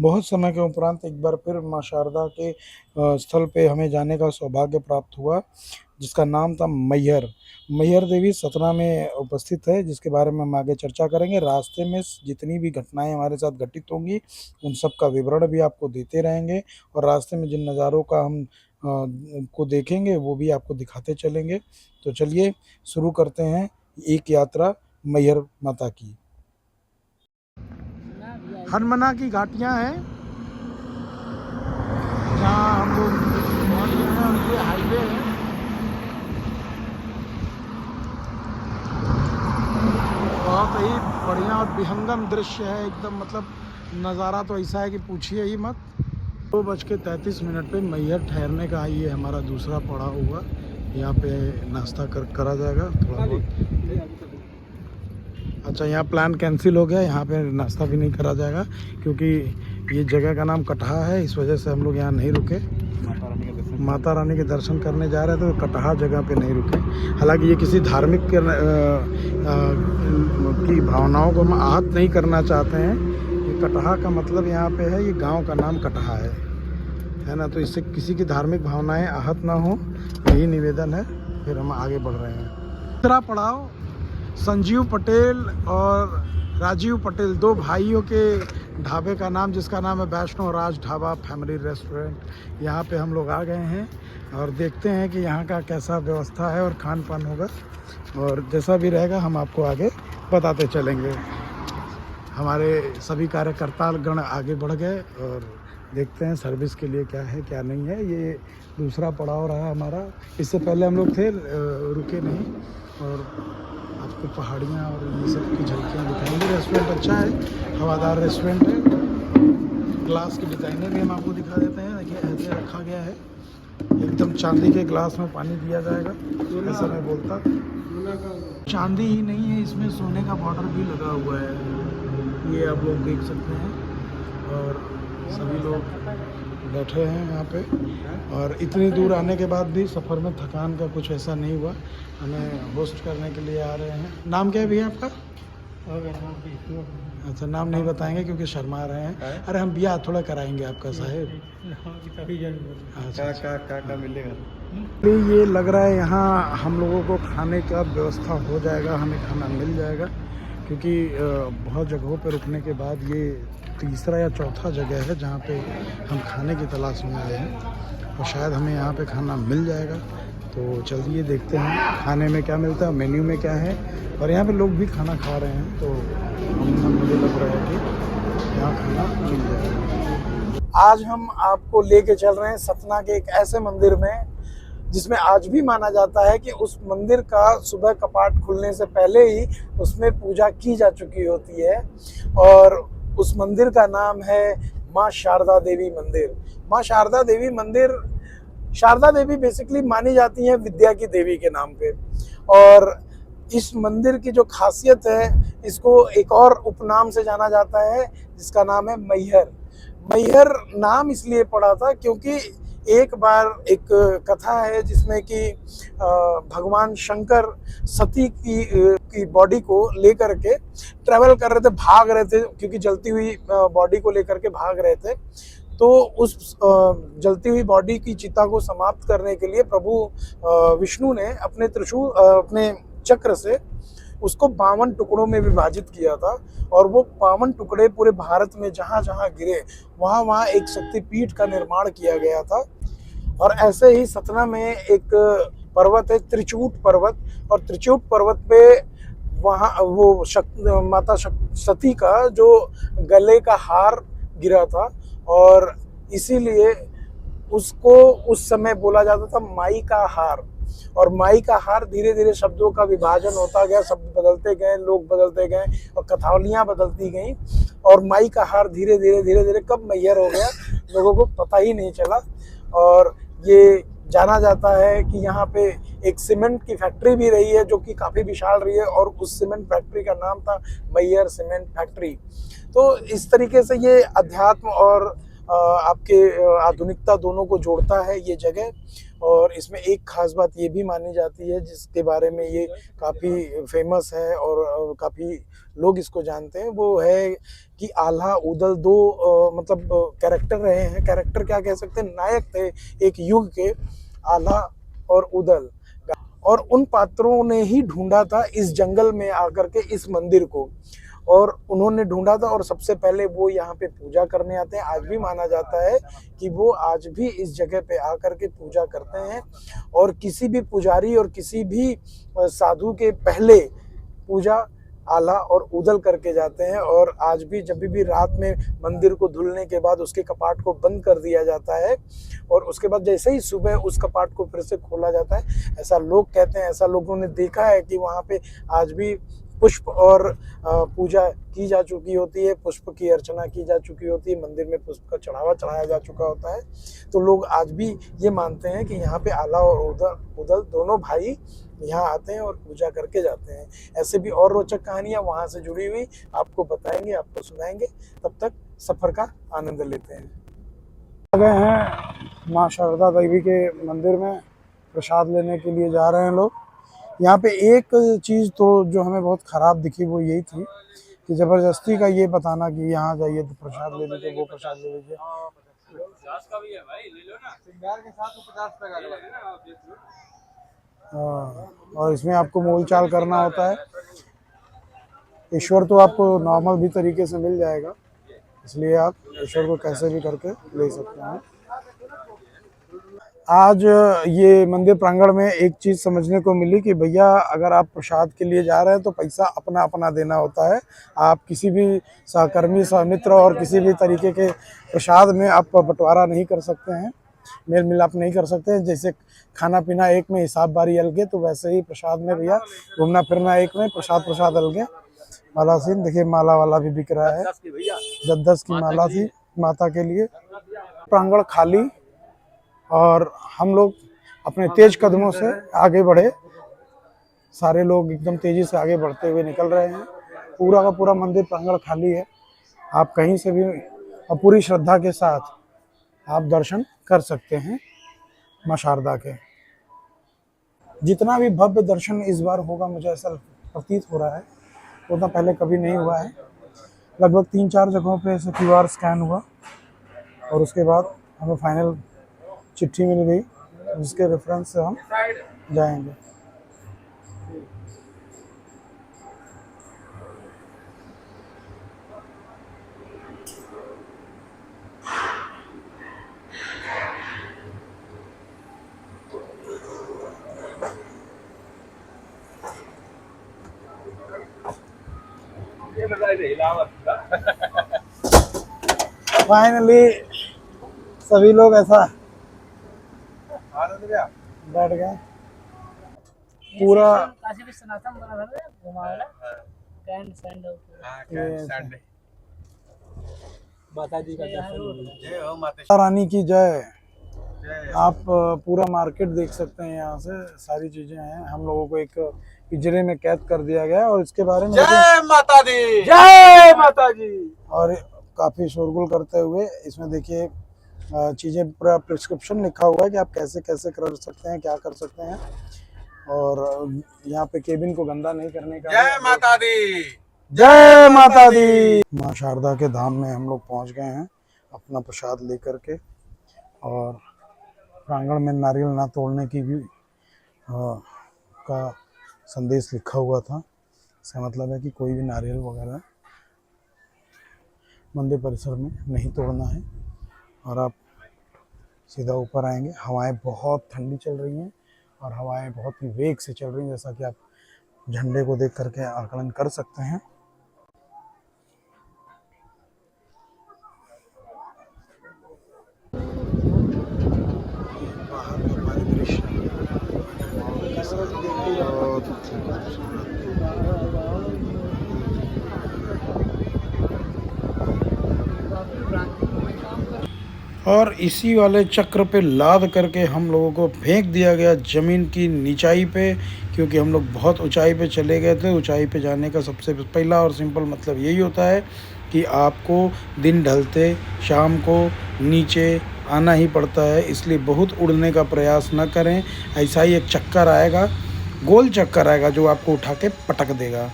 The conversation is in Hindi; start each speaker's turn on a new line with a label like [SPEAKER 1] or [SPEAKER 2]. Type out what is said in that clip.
[SPEAKER 1] बहुत समय के उपरांत एक बार फिर माँ शारदा के स्थल पे हमें जाने का सौभाग्य प्राप्त हुआ, जिसका नाम था मैहर। मैहर देवी सतना में उपस्थित है, जिसके बारे में हम आगे चर्चा करेंगे। रास्ते में जितनी भी घटनाएँ हमारे साथ घटित होंगी, उन सब का विवरण भी आपको देते रहेंगे और रास्ते में जिन नज़ारों का हम को देखेंगे, वो भी आपको दिखाते चलेंगे। तो चलिए शुरू करते हैं एक यात्रा मैहर माता की। हनुमना की घाटियाँ हैं, जहाँ हम लोग पहुँच गए हैं, उनके हाईवे है। बहुत ही बढ़िया और विहंगम दृश्य है एकदम, मतलब नज़ारा तो ऐसा है कि पूछिए ही मत। 2:33 पे मैहर ठहरने का ये हमारा दूसरा पड़ाव हुआ। यहाँ पे नाश्ता करा जाएगा थोड़ा बहुत। अच्छा, यहाँ प्लान कैंसिल हो गया, यहाँ पे नाश्ता भी नहीं करा जाएगा क्योंकि ये जगह का नाम कटहा है, इस वजह से हम लोग यहाँ नहीं रुके। माता रानी के दर्शन करने जा रहे थे तो कटहा जगह पे नहीं रुके। हालांकि ये किसी धार्मिक की भावनाओं को हम आहत नहीं करना चाहते हैं। ये कटहा का मतलब यहाँ पे है, ये गांव का नाम कटहा है ना, तो इससे किसी की धार्मिक भावनाएं आहत ना हो, यही निवेदन है। फिर हम आगे बढ़ रहे हैं। दूसरा पड़ाव संजीव पटेल और राजीव पटेल, दो भाइयों के ढाबे का नाम, जिसका नाम है वैष्णो राज ढाबा फैमिली रेस्टोरेंट। यहाँ पे हम लोग आ गए हैं और देखते हैं कि यहाँ का कैसा व्यवस्था है और खान पान होगा, और जैसा भी रहेगा हम आपको आगे बताते चलेंगे। हमारे सभी कार्यकर्ता गण आगे बढ़ गए और देखते हैं सर्विस के लिए क्या है क्या नहीं है। ये दूसरा पड़ाव रहा हमारा। इससे पहले हम लोग थे रुके नहीं, और आपको पहाड़ियाँ और ये सब की झलकियाँ दिखाएंगे। रेस्टोरेंट अच्छा है, हवादार रेस्टोरेंट है। ग्लास की डिज़ाइनें भी हम आपको दिखा देते हैं। देखिए ऐसे रखा गया है, एकदम चांदी के ग्लास में पानी दिया जाएगा, ऐसा मैं बोलता। चांदी ही नहीं है, इसमें सोने का बॉर्डर भी लगा हुआ है, ये आप लोग देख सकते हैं। और सभी लोग बैठे हैं यहाँ पे, और इतनी दूर आने के बाद भी सफ़र में थकान का कुछ ऐसा नहीं हुआ। हमें होस्ट करने के लिए आ रहे हैं। नाम क्या है भैया आपका? अच्छा, नाम नहीं बताएंगे क्योंकि शर्मा रहे हैं। अरे हम ब्याह थोड़ा कराएंगे आपका साहेब। अच्छा, मिलेगा। ये लग रहा है यहाँ हम लोगों को खाने का व्यवस्था हो जाएगा, हमें खाना मिल जाएगा, क्योंकि बहुत जगहों पर रुकने के बाद ये तीसरा या चौथा जगह है जहाँ पे हम खाने की तलाश में आए हैं, और शायद हमें यहाँ पे खाना मिल जाएगा। तो चलिए देखते हैं खाने में क्या मिलता है, मेन्यू में क्या है, और यहाँ पे लोग भी खाना खा रहे हैं, तो मुझे लग रहा है कि यहाँ खाना मिल जाएगा। आज हम आपको लेके चल रहे हैं सतना के एक ऐसे मंदिर में जिसमें आज भी माना जाता है कि उस मंदिर का सुबह कपाट खुलने से पहले ही उसमें पूजा की जा चुकी होती है, और उस मंदिर का नाम है माँ शारदा देवी मंदिर। माँ शारदा देवी मंदिर, शारदा देवी बेसिकली मानी जाती हैं विद्या की देवी के नाम पे, और इस मंदिर की जो खासियत है, इसको एक और उपनाम से जाना जाता है जिसका नाम है मैहर। मैहर नाम इसलिए पड़ा था क्योंकि एक बार एक कथा है जिसमें कि भगवान शंकर सती की बॉडी को लेकर के ट्रैवल कर रहे थे, भाग रहे थे, क्योंकि जलती हुई बॉडी को लेकर के भाग रहे थे। तो उस जलती हुई बॉडी की चिता को समाप्त करने के लिए प्रभु विष्णु ने अपने त्रिशूल, अपने चक्र से उसको 52 टुकड़ों में विभाजित किया था, और वो 52 टुकड़े पूरे भारत में जहाँ जहाँ गिरे वहाँ वहाँ एक शक्तिपीठ का निर्माण किया गया था। और ऐसे ही सतना में एक पर्वत है त्रिचूट पर्वत, और त्रिचूट पर्वत पे वहाँ वो माता सती का जो गले का हार गिरा था, और इसीलिए उसको उस समय बोला जाता था माई का हार। और माई का हार धीरे धीरे शब्दों का विभाजन होता गया, शब्द बदलते गए, लोग बदलते गए, और कथावलियाँ बदलती गईं, और माई का हार धीरे धीरे कब मैहर हो गया लोगों को पता ही नहीं चला। और ये जाना जाता है कि यहाँ पे एक सीमेंट की फैक्ट्री भी रही है जो कि काफ़ी विशाल रही है, और उस सीमेंट फैक्ट्री का नाम था मैहर सीमेंट फैक्ट्री। तो इस तरीके से ये अध्यात्म और आपके आधुनिकता दोनों को जोड़ता है ये जगह। और इसमें एक खास बात ये भी मानी जाती है, जिसके बारे में ये काफ़ी फेमस है और काफ़ी लोग इसको जानते हैं, वो है कि आल्हा उदल दो मतलब कैरेक्टर रहे हैं। कैरेक्टर क्या कह सकते हैं, नायक थे एक युग के, आल्हा और उदल। और उन पात्रों ने ही ढूंढा था इस जंगल में आकर के इस मंदिर को, और उन्होंने ढूंढा था और सबसे पहले वो यहाँ पे पूजा करने आते हैं। आज भी माना जाता है कि वो आज भी इस जगह पे आकर के पूजा करते हैं, और किसी भी पुजारी और किसी भी साधु के पहले पूजा आल्हा और उदल करके जाते हैं। और आज भी जब भी रात में मंदिर को धुलने के बाद उसके कपाट को बंद कर दिया जाता है, और उसके बाद जैसे ही सुबह उस कपाट को फिर से खोला जाता है, ऐसा लोग कहते हैं, ऐसा लोगों ने देखा है कि वहाँ पे आज भी पुष्प और पूजा की जा चुकी होती है, पुष्प की अर्चना की जा चुकी होती है, मंदिर में पुष्प का चढ़ावा चढ़ाया जा चुका होता है। तो लोग आज भी ये मानते हैं कि यहाँ पे आल्हा और उदल दोनों भाई यहाँ आते हैं और पूजा करके जाते हैं। ऐसे भी और रोचक कहानियाँ वहाँ से जुड़ी हुई आपको बताएंगे, आपको सुनाएंगे। तब तक सफ़र का आनंद लेते हैं। आ गए हैं माँ शारदा देवी के मंदिर में, प्रसाद लेने के लिए जा रहे हैं लोग। यहाँ पे एक चीज़ तो जो हमें बहुत ख़राब दिखी वो यही थी कि ज़बरदस्ती का ये बताना कि यहाँ जाइए तो प्रसाद ले लीजिए, वो प्रसाद ले लीजिए। हाँ, और इसमें आपको मोल चाल करना होता है। ईश्वर तो आपको नॉर्मल भी तरीके से मिल जाएगा, इसलिए आप ईश्वर को कैसे भी करके ले सकते हैं। आज ये मंदिर प्रांगण में एक चीज़ समझने को मिली कि भैया अगर आप प्रसाद के लिए जा रहे हैं तो पैसा अपना अपना देना होता है। आप किसी भी सहकर्मी, सहमित्र और किसी भी तरीके के प्रसाद में आप बंटवारा नहीं कर सकते हैं, मेल मिलाप नहीं कर सकते हैं। जैसे खाना पीना एक में, हिसाब बारी अलगे, तो वैसे ही प्रसाद में भैया घूमना फिरना एक में, प्रसाद अलगे। माला सीन देखिए, माला वाला भी बिक रहा है। 10 की माला थी माता के लिए। प्रांगण खाली, और हम लोग अपने तेज कदमों से आगे बढ़े। सारे लोग एकदम तेजी से आगे बढ़ते हुए निकल रहे हैं। पूरा का पूरा मंदिर प्रांगण खाली है। आप कहीं से भी और पूरी श्रद्धा के साथ आप दर्शन कर सकते हैं माँ शारदा के। जितना भी भव्य दर्शन इस बार होगा, मुझे ऐसा प्रतीत हो रहा है, उतना पहले कभी नहीं हुआ है। लगभग 3-4 जगहों पे ऐसे QR स्कैन हुआ, और उसके बाद हमें फाइनल चिट्ठी मिल गई, जिसके रेफरेंस से हम जाएंगे। फाइनली सभी लोग ऐसा बैठ गए। पूरा माता रानी की जय। आप पूरा मार्केट देख सकते हैं, यहाँ से सारी चीजें हैं। हम लोगों को एक पिंजरे में कैद कर दिया गया, और इसके बारे में
[SPEAKER 2] जय माता दी,
[SPEAKER 1] जय माता जी। और काफी शोरगुल करते हुए इसमें देखिए चीजें, पूरा प्रिस्क्रिप्शन लिखा हुआ है कि आप कैसे कैसे कर सकते हैं, क्या कर सकते हैं। और यहाँ पे केबिन को गंदा नहीं करने का।
[SPEAKER 2] जय माता दी,
[SPEAKER 1] जय माता दी। माँ शारदा के धाम में हम लोग पहुँच गए हैं अपना प्रसाद लेकर के, और प्रांगण में नारियल ना तोड़ने की भी का संदेश लिखा हुआ था। इसका मतलब है कि कोई भी नारियल वगैरह मंदिर परिसर में नहीं तोड़ना है। और आप सीधा ऊपर आएंगे। हवाएं बहुत ठंडी चल रही हैं, और हवाएं बहुत ही वेग से चल रही हैं, जैसा कि आप झंडे को देख करके आकलन कर सकते हैं। और इसी वाले चक्र पे लाद करके हम लोगों को फेंक दिया गया ज़मीन की निचाई पे, क्योंकि हम लोग बहुत ऊंचाई पे चले गए थे। ऊंचाई पे जाने का सबसे पहला और सिंपल मतलब यही होता है कि आपको दिन ढलते शाम को नीचे आना ही पड़ता है, इसलिए बहुत उड़ने का प्रयास न करें। ऐसा ही एक चक्कर आएगा, गोल चक्कर आएगा जो आपको उठा के पटक देगा।